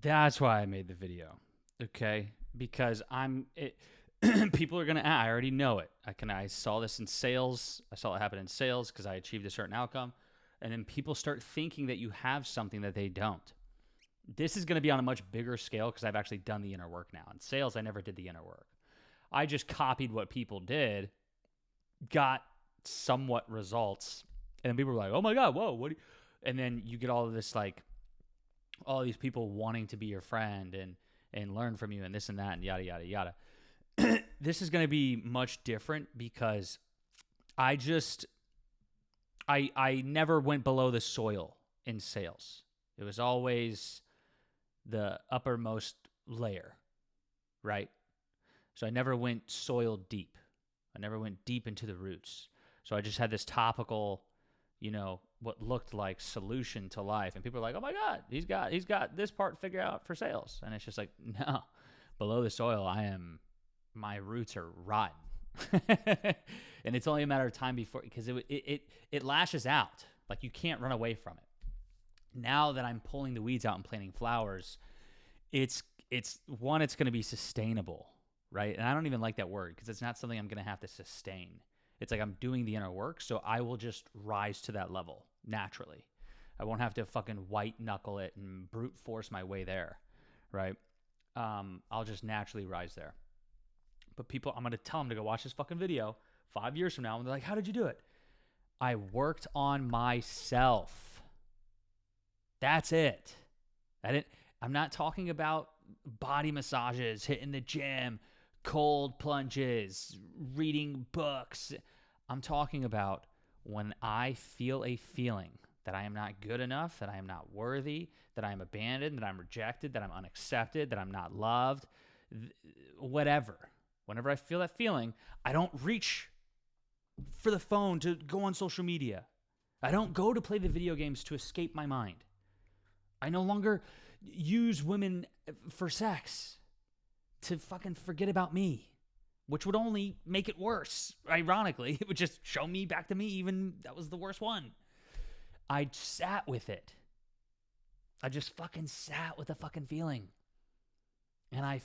That's why I made the video. Okay, because people are gonna. I already know it. I saw this in sales. I saw it happen in sales because I achieved a certain outcome, and then people start thinking that you have something that they don't. This is going to be on a much bigger scale because I've actually done the inner work now. In sales, I never did the inner work. I just copied what people did, got somewhat results, and then people were like, "Oh my god, whoa, what?" And then you get all of this like all these people wanting to be your friend and learn from you and this and that and yada yada yada. This is going to be much different because I just I never went below the soil in sales. It was always the uppermost layer, right? So I never went soil deep. I never went deep into the roots. So I just had this topical, what looked like solution to life. And people are like, "Oh my God, he's got this part figured out for sales." And it's just like, no, below the soil, my roots are rotten. And it's only a matter of time because it lashes out. Like you can't run away from it. Now that I'm pulling the weeds out and planting flowers, it's going to be sustainable, right? And I don't even like that word because it's not something I'm going to have to sustain. It's like I'm doing the inner work, so I will just rise to that level naturally. I won't have to fucking white knuckle it and brute force my way there, right? I'll just naturally rise there. But I'm going to tell them to go watch this fucking video 5 years from now, and they're like, "How did you do it?" I worked on myself. That's it. I'm not talking about body massages, hitting the gym, cold plunges, reading books. I'm talking about when I feel a feeling that I am not good enough, that I am not worthy, that I am abandoned, that I'm rejected, that I'm unaccepted, that I'm not loved, whatever. Whenever I feel that feeling, I don't reach for the phone to go on social media. I don't go to play the video games to escape my mind. I no longer use women for sex to fucking forget about me, which would only make it worse. Ironically, it would just show me back to me, even that was the worst one. I sat with it. I just fucking sat with the fucking feeling. And I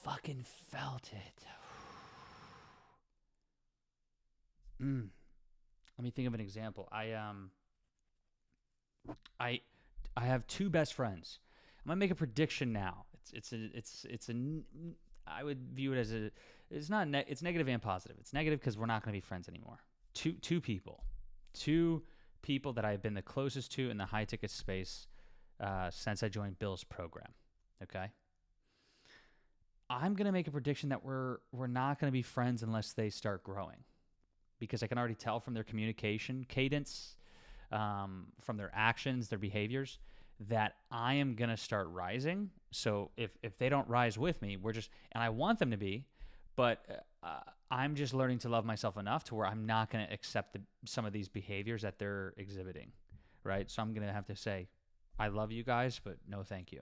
fucking felt it. Let me think of an example. I have two best friends. I'm gonna make a prediction now. I would view it as it's negative and positive. It's negative because we're not gonna be friends anymore. Two people that I've been the closest to in the high ticket space since I joined Bill's program. Okay. I'm gonna make a prediction that we're not gonna be friends unless they start growing, because I can already tell from their communication cadence, from their actions, their behaviors, that I am going to start rising. So if they don't rise with me, and I want them to be, but I'm just learning to love myself enough to where I'm not going to accept some of these behaviors that they're exhibiting, right? So I'm going to have to say, "I love you guys, but no thank you,"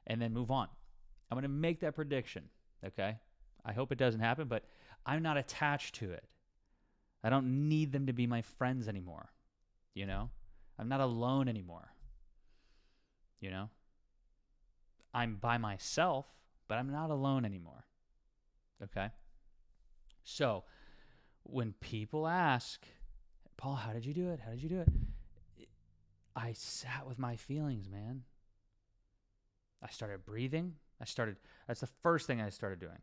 and then move on. I'm going to make that prediction, okay? I hope it doesn't happen, but I'm not attached to it. I don't need them to be my friends anymore, I'm not alone anymore, I'm by myself, but I'm not alone anymore, okay? So when people ask, "Paul, how did you do it? How did you do it?" I sat with my feelings, man. I started breathing. That's the first thing I started doing.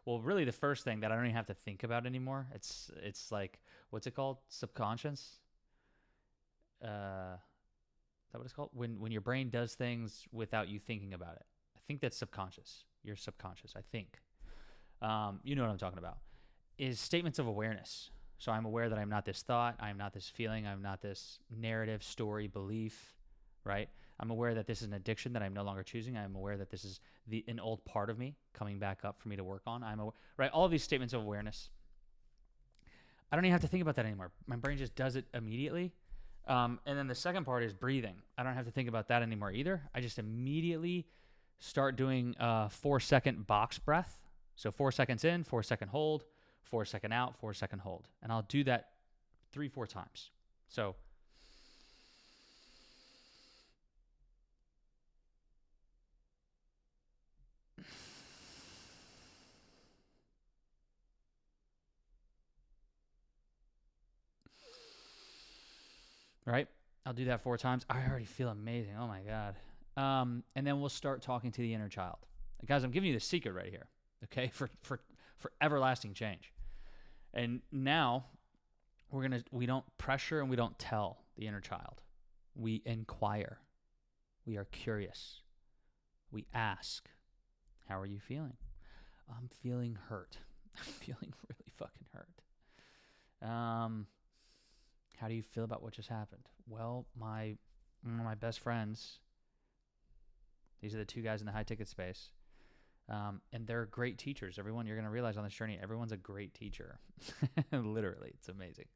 Really the first thing that I don't even have to think about anymore. It's like, what's it called? Subconscious? Is that what it's called? When your brain does things without you thinking about it. I think that's subconscious. Your subconscious, I think. You know what I'm talking about. Is statements of awareness. So I'm aware that I'm not this thought. I'm not this feeling. I'm not this narrative, story, belief, right? I'm aware that this is an addiction that I'm no longer choosing. I'm aware that this is an old part of me coming back up for me to work on. Right? All of these statements of awareness. I don't even have to think about that anymore. My brain just does it immediately. And then the second part is breathing. I don't have to think about that anymore either. I just immediately start doing 4-second box breath. So 4 seconds in, 4-second hold, 4-second out, 4-second hold. And I'll do that 3-4 times. So right? I'll do that 4 times. I already feel amazing. Oh my God. And then we'll start talking to the inner child. Guys, I'm giving you the secret right here, okay, for everlasting change. And now we don't pressure and we don't tell the inner child. We inquire. We are curious. We ask, how are you feeling? I'm feeling hurt. I'm feeling really fucking hurt. How do you feel about what just happened? Well, one of my best friends, these are the 2 guys in the high ticket space, and they're great teachers. Everyone, you're going to realize on this journey, everyone's a great teacher. Literally, it's amazing.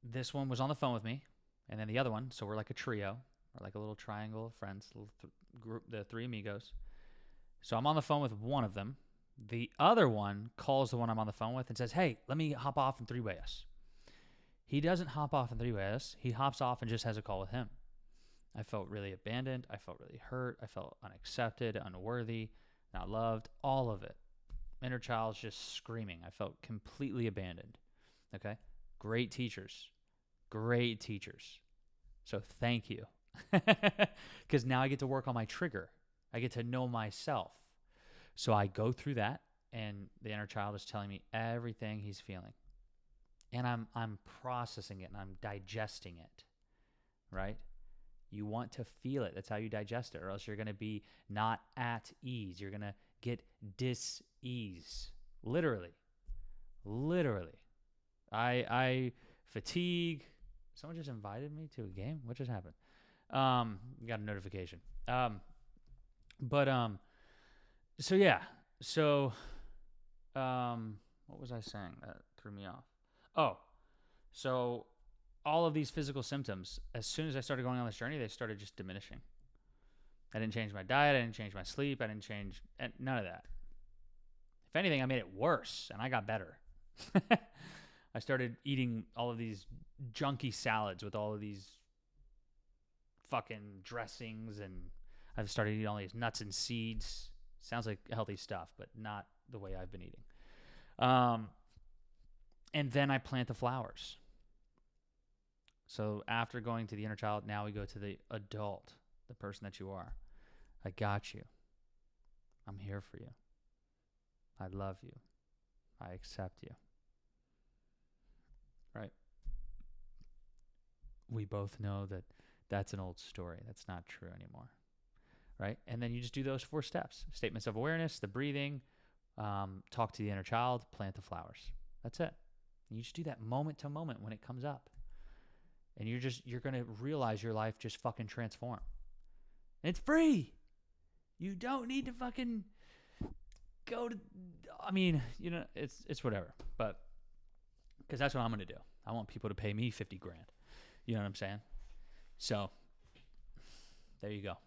This one was on the phone with me, and then the other one, so we're like a trio, or like a little triangle of friends, little group, the 3 amigos. So I'm on the phone with one of them. The other one calls the one I'm on the phone with and says, hey, let me hop off and 3-way us. He doesn't hop off and 3-way us. He hops off and just has a call with him. I felt really abandoned. I felt really hurt. I felt unaccepted, unworthy, not loved, all of it. Inner child's just screaming. I felt completely abandoned. Okay? Great teachers. Great teachers. So thank you. Because now I get to work on my trigger. I get to know myself. So I go through that, and the inner child is telling me everything he's feeling. And I'm processing it, and I'm digesting it, right? You want to feel it. That's how you digest it, or else you're going to be not at ease. You're going to get dis-ease. Literally. I fatigue. Someone just invited me to a game? What just happened? Got a notification. So yeah. So, what was I saying? That threw me off. Oh, so all of these physical symptoms, as soon as I started going on this journey, they started just diminishing. I didn't change my diet. I didn't change my sleep. I didn't change none of that. If anything, I made it worse, and I got better. I started eating all of these junky salads with all of these fucking dressings, and I've started eating all these nuts and seeds. Sounds like healthy stuff, but not the way I've been eating. And then I plant the flowers. So after going to the inner child, now we go to the adult, the person that you are. I got you. I'm here for you. I love you. I accept you. Right? We both know that that's an old story. That's not true anymore. Right? And then you just do those 4 steps. Statements of awareness, the breathing, talk to the inner child, plant the flowers. That's it. And you just do that moment to moment when it comes up. And you're going to realize your life just fucking transform. And it's free. You don't need to fucking go to, it's whatever. But, because that's what I'm going to do. I want people to pay me $50,000. You know what I'm saying? So, there you go.